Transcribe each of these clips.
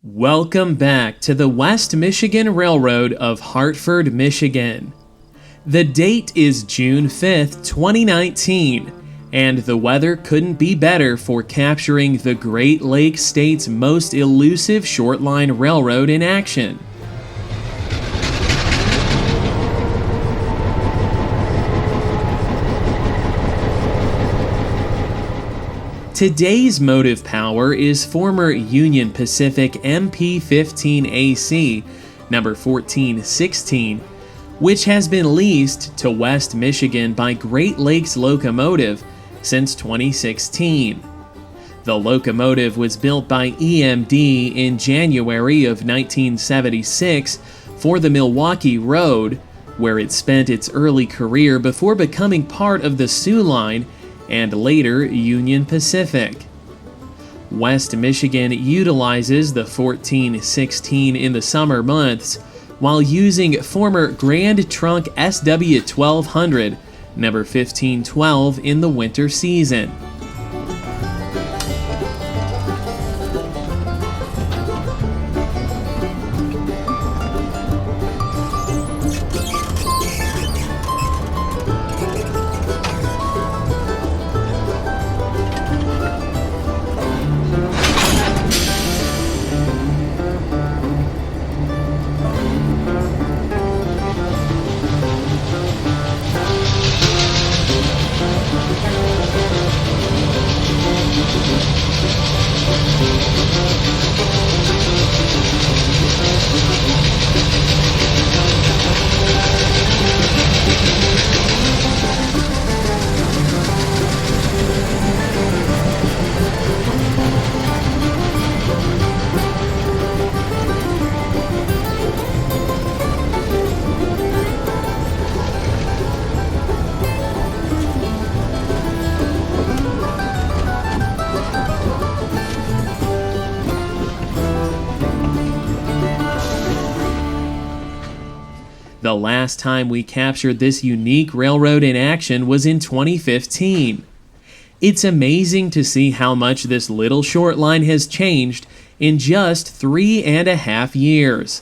Welcome back to the West Michigan Railroad of Hartford, Michigan. The date is June 5th, 2019, and the weather couldn't be better for capturing the Great Lakes State's most elusive shortline railroad in action. Today's motive power is former Union Pacific MP15AC, number 1416, which has been leased to West Michigan by Great Lakes Locomotive since 2016. The locomotive was built by EMD in January of 1976 for the Milwaukee Road, where it spent its early career before becoming part of the Soo Line and later Union Pacific. West Michigan utilizes the 1416 in the summer months, while using former Grand Trunk SW1200, number 1512, in the winter season. The last time we captured this unique railroad in action was in 2015. It's amazing to see how much this little short line has changed in just 3.5 years.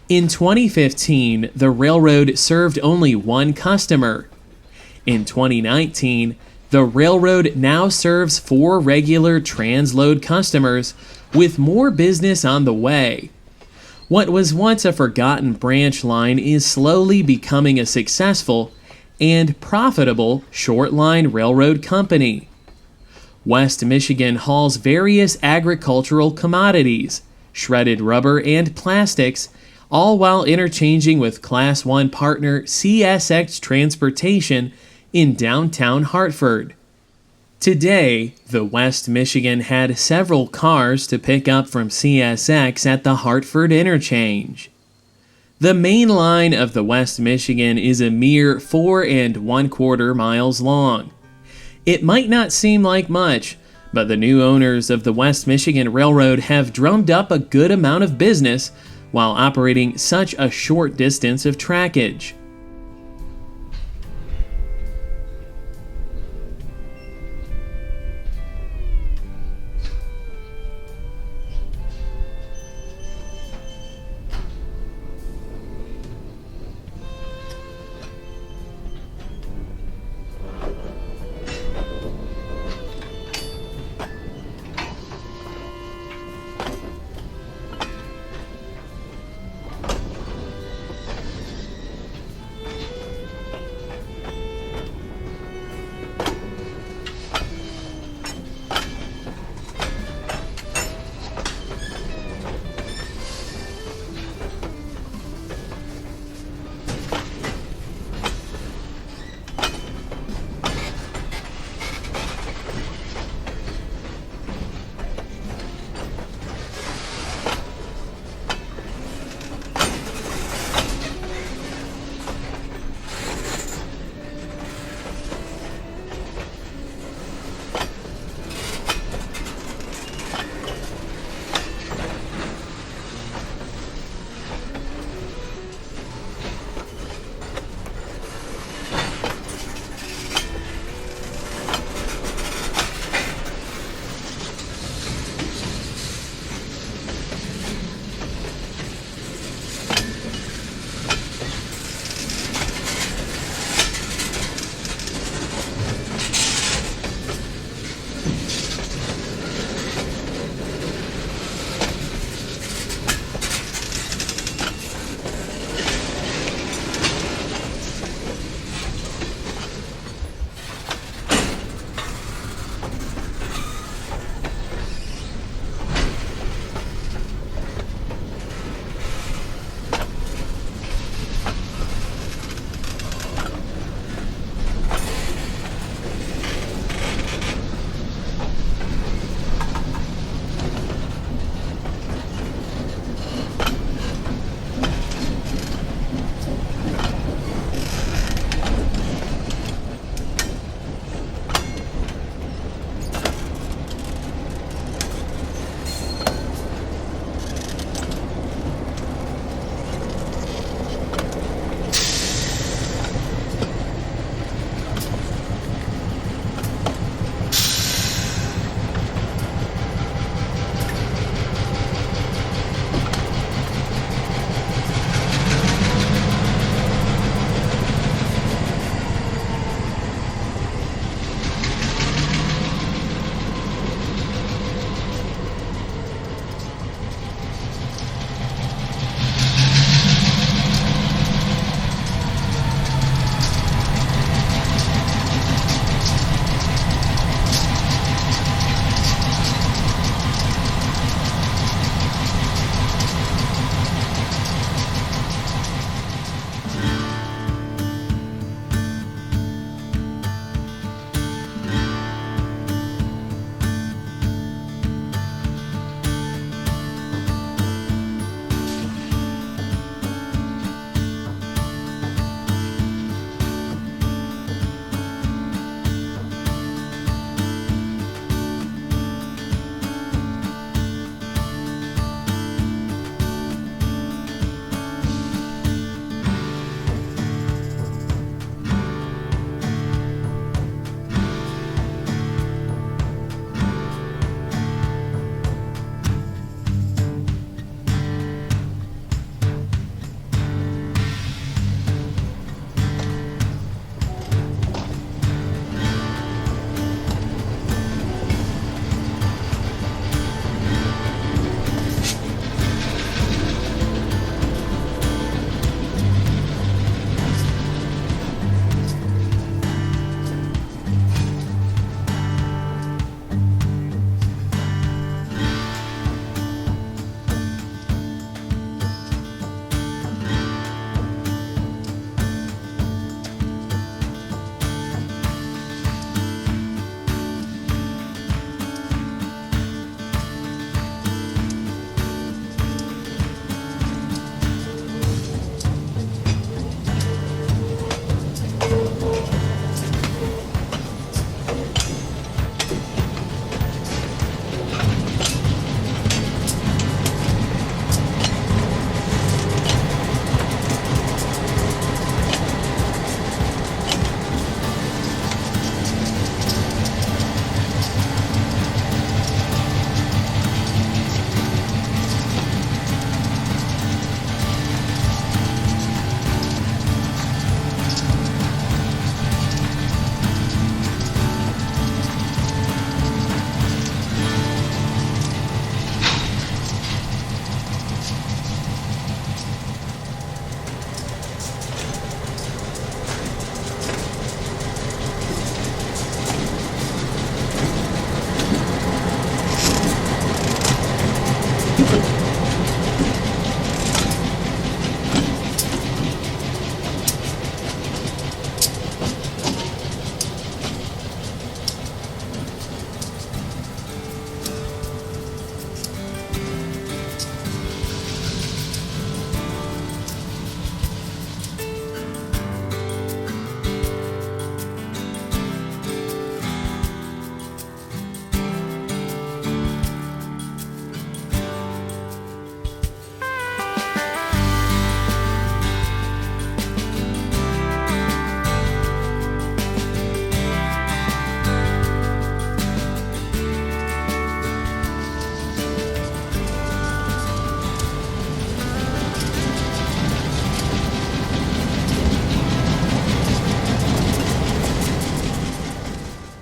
In 2015, the railroad served only one customer. In 2019, the railroad now serves 4 regular transload customers, with more business on the way. What was once a forgotten branch line is slowly becoming a successful and profitable short-line railroad company. West Michigan hauls various agricultural commodities, shredded rubber and plastics, all while interchanging with Class 1 partner CSX Transportation in downtown Hartford. Today, the West Michigan had several cars to pick up from CSX at the Hartford Interchange. The main line of the West Michigan is a mere 4 1/4 miles long. It might not seem like much, but the new owners of the West Michigan Railroad have drummed up a good amount of business while operating such a short distance of trackage.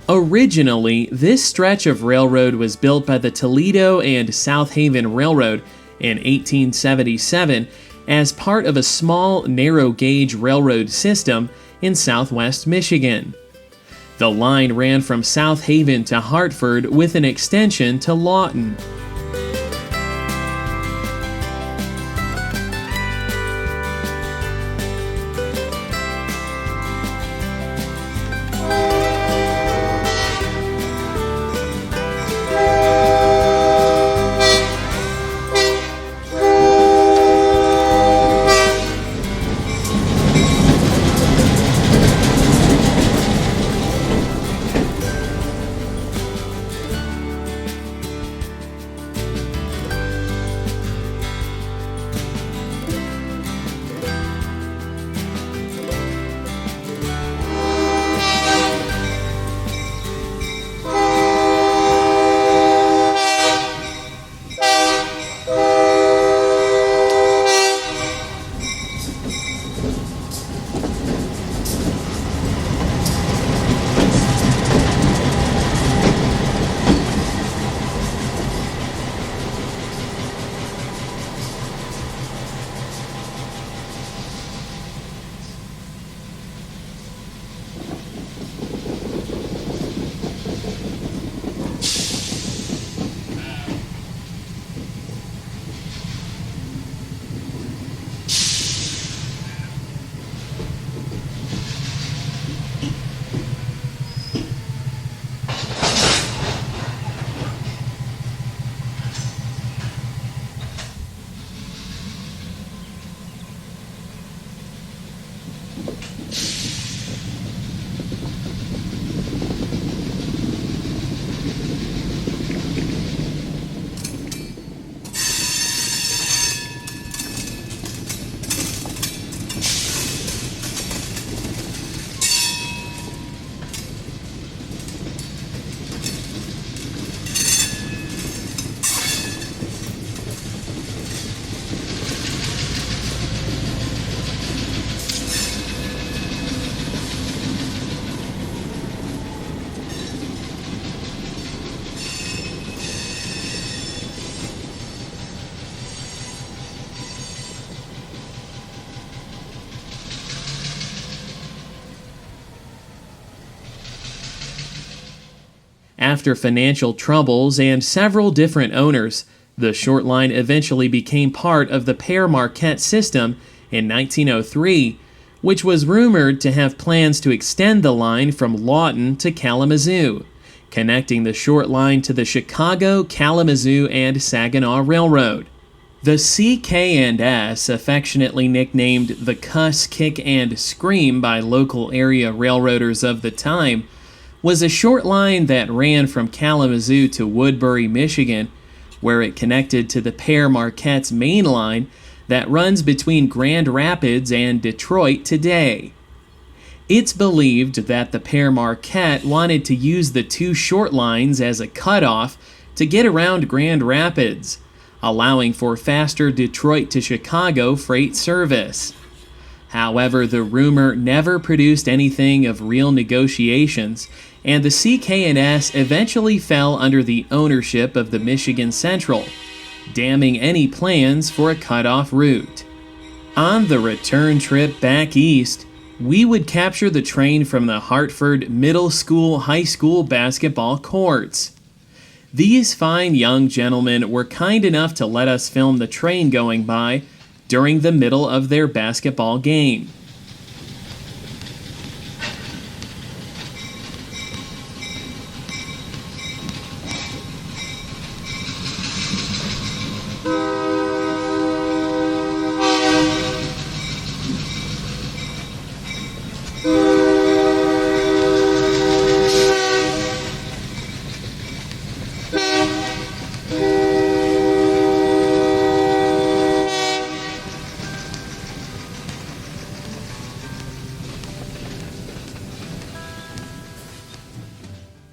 Originally, this stretch of railroad was built by the Toledo and South Haven Railroad in 1877 as part of a small, narrow-gauge railroad system in southwest Michigan. The line ran from South Haven to Hartford with an extension to Lawton. After financial troubles and several different owners, the short line eventually became part of the Père Marquette system in 1903, which was rumored to have plans to extend the line from Lawton to Kalamazoo, connecting the short line to the Chicago, Kalamazoo, and Saginaw Railroad. The CK&S, affectionately nicknamed the Cuss, Kick, and Scream by local area railroaders of the time, was a short line that ran from Kalamazoo to Woodbury, Michigan, where it connected to the Père Marquette's main line that runs between Grand Rapids and Detroit today. It's believed that the Père Marquette wanted to use the two short lines as a cutoff to get around Grand Rapids, allowing for faster Detroit to Chicago freight service. However, the rumor never produced anything of real negotiations, and the CK&S eventually fell under the ownership of the Michigan Central, damning any plans for a cutoff route. On the return trip back east, we would capture the train from the Hartford Middle School-High School basketball courts. These fine young gentlemen were kind enough to let us film the train going by during the middle of their basketball game.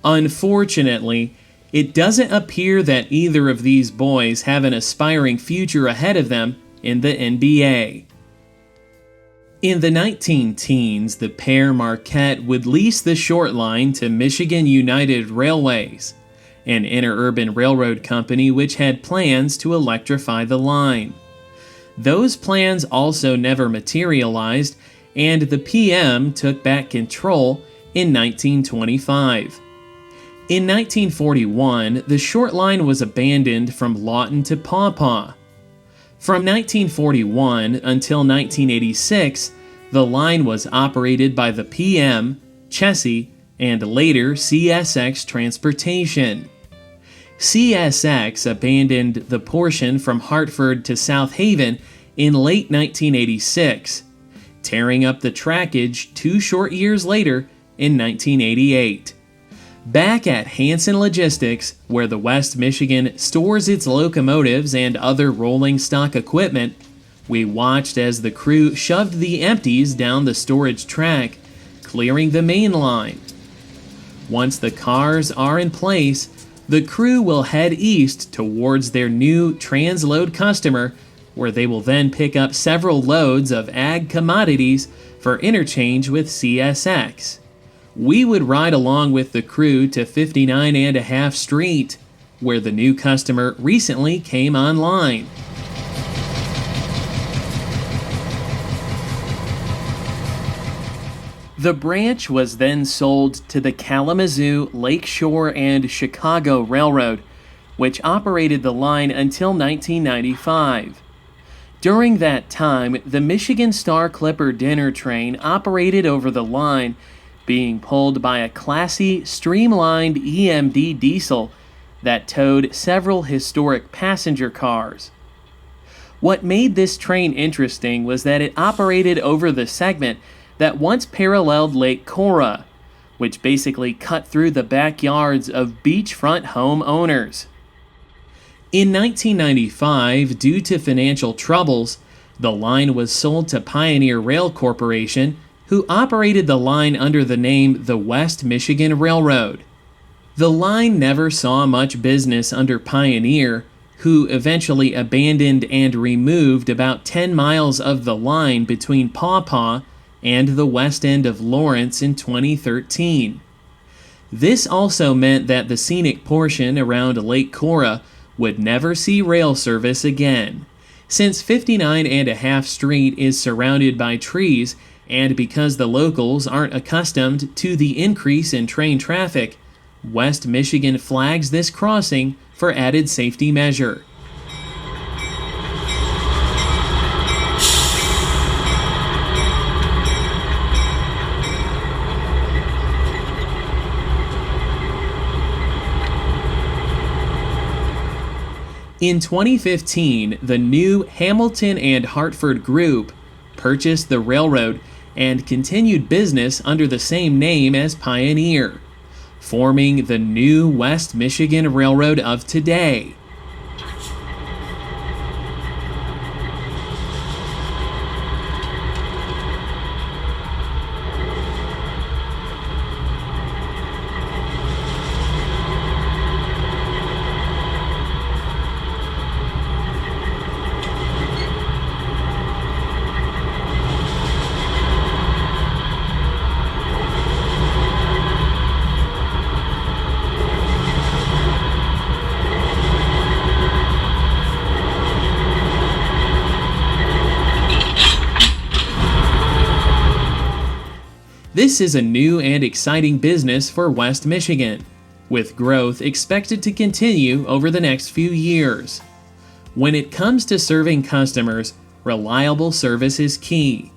Unfortunately, it doesn't appear that either of these boys have an aspiring future ahead of them in the NBA. In the 19-teens, the pair Marquette would lease the short line to Michigan United Railways, an interurban railroad company which had plans to electrify the line. Those plans also never materialized, and the PM took back control in 1925. In 1941, the short line was abandoned from Lawton to Paw Paw. From 1941 until 1986, the line was operated by the PM, Chessie, and later CSX Transportation. CSX abandoned the portion from Hartford to South Haven in late 1986, tearing up the trackage 2 short years later in 1988. Back at Hanson Logistics, where the West Michigan stores its locomotives and other rolling stock equipment, we watched as the crew shoved the empties down the storage track, clearing the main line. Once the cars are in place, the crew will head east towards their new transload customer, where they will then pick up several loads of ag commodities for interchange with CSX. We would ride along with the crew to 59.5 Street, where the new customer recently came online. The branch was then sold to the Kalamazoo, Lakeshore, and Chicago Railroad, which operated the line until 1995. During that time, the Michigan Star Clipper dinner train operated over the line, being pulled by a classy, streamlined EMD diesel that towed several historic passenger cars. What made this train interesting was that it operated over the segment that once paralleled Lake Cora, which basically cut through the backyards of beachfront home owners. In 1995, due to financial troubles, the line was sold to Pioneer Rail Corporation, who operated the line under the name the West Michigan Railroad. The line never saw much business under Pioneer, who eventually abandoned and removed about 10 miles of the line between Paw Paw and the west end of Lawrence in 2013. This also meant that the scenic portion around Lake Cora would never see rail service again. Since 59.5 Street is surrounded by trees, and because the locals aren't accustomed to the increase in train traffic, West Michigan flags this crossing for added safety measure. In 2015, the new Hamilton and Hartford Group purchased the railroad and continued business under the same name as Pioneer, forming the new West Michigan Railroad of today. This is a new and exciting business for West Michigan, with growth expected to continue over the next few years. When it comes to serving customers, reliable service is key.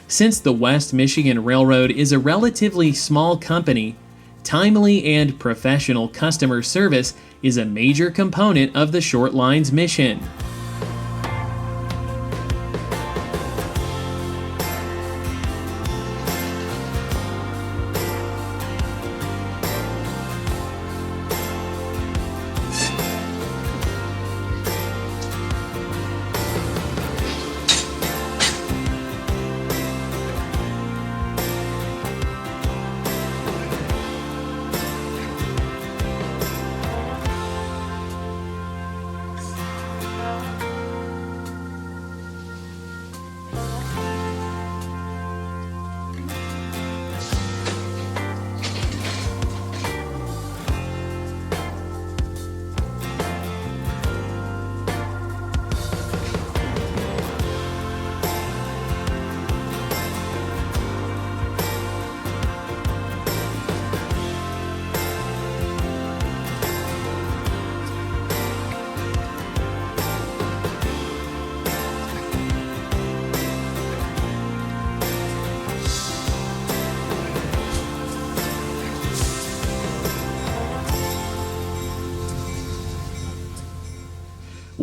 Since the West Michigan Railroad is a relatively small company, timely and professional customer service is a major component of the short line's mission.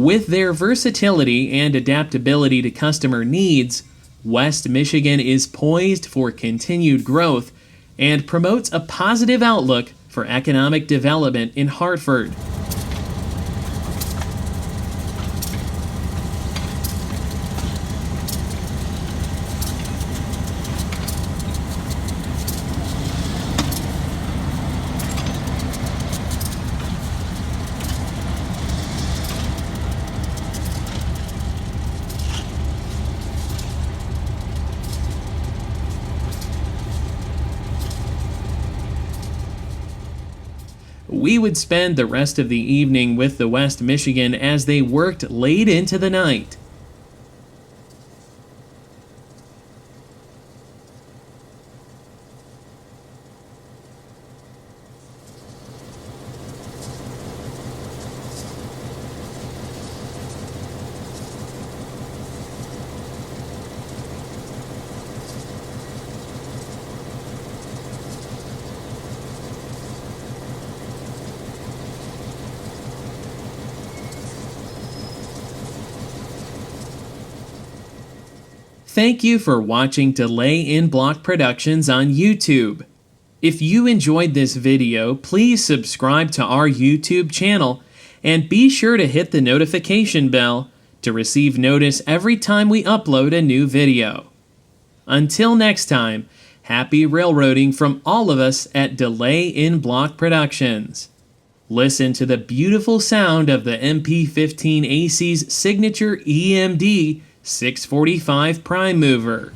With their versatility and adaptability to customer needs, West Michigan is poised for continued growth and promotes a positive outlook for economic development in Hartford. We would spend the rest of the evening with the West Michigan as they worked late into the night. Thank you for watching Delay in Block Productions on YouTube. If you enjoyed this video, please subscribe to our YouTube channel and be sure to hit the notification bell to receive notice every time we upload a new video. Until next time, happy railroading from all of us at Delay in Block Productions. Listen to the beautiful sound of the MP15AC's signature EMD 645 prime mover.